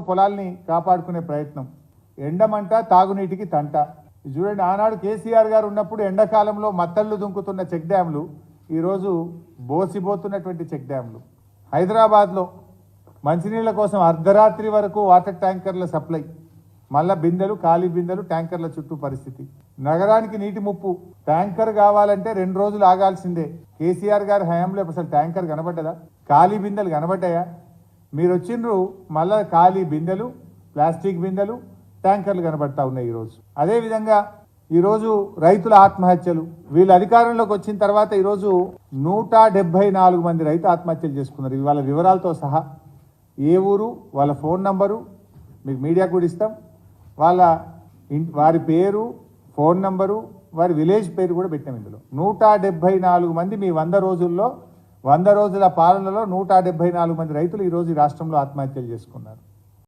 పొలాల్ని కాపాడుకునే ప్రయత్నం. ఎండమంట తాగునీటికి తంట. చూడండి, ఆనాడు కేసీఆర్ గారు ఉన్నప్పుడు ఎండాకాలంలో మత్తళ్ళు దుంకుతున్న చెక్ డ్యాంలు ఈరోజు బోసిపోతున్నటువంటి చెక్ డ్యాంలు. హైదరాబాద్లో మంచినీళ్ళ కోసం అర్ధరాత్రి వరకు వాటర్ ట్యాంకర్ల సప్లై, మళ్ళా బిందెలు, ఖాళీ బిందెలు, ట్యాంకర్ల చుట్టూ పరిస్థితి. నగరానికి నీటి ముప్పు. ట్యాంకర్ కావాలంటే 2 రోజులు ఆగాల్సిందే. కేసీఆర్ గారి హయాంలో అసలు ట్యాంకర్ కనబడ్డదా? ఖాళీ బిందెలు కనబడ్డాయా? మీరు వచ్చిండ్రు, మళ్ళా ఖాళీ బిందెలు, ప్లాస్టిక్ బిందెలు, ట్యాంకర్లు కనబడతా ఉన్నాయి ఈరోజు. అదేవిధంగా ఈరోజు రైతుల ఆత్మహత్యలు. వీళ్ళు అధికారంలోకి వచ్చిన తర్వాత ఈరోజు 174 మంది రైతు ఆత్మహత్యలు చేసుకున్నారు. ఇవాళ వివరాలతో సహా, ఏ ఊరు, వాళ్ళ ఫోన్ నంబరు మీకు మీడియా కూడా ఇస్తాం, వారి పేరు, ఫోన్ నంబరు, వారి విలేజ్ పేరు కూడా పెట్టాం. ఇందులో 174 మంది మీ 100 రోజుల్లో, 100 రోజుల పాలనలో 174 మంది రైతులు ఈరోజు ఈ రాష్ట్రంలో ఆత్మహత్యలు చేసుకున్నారు.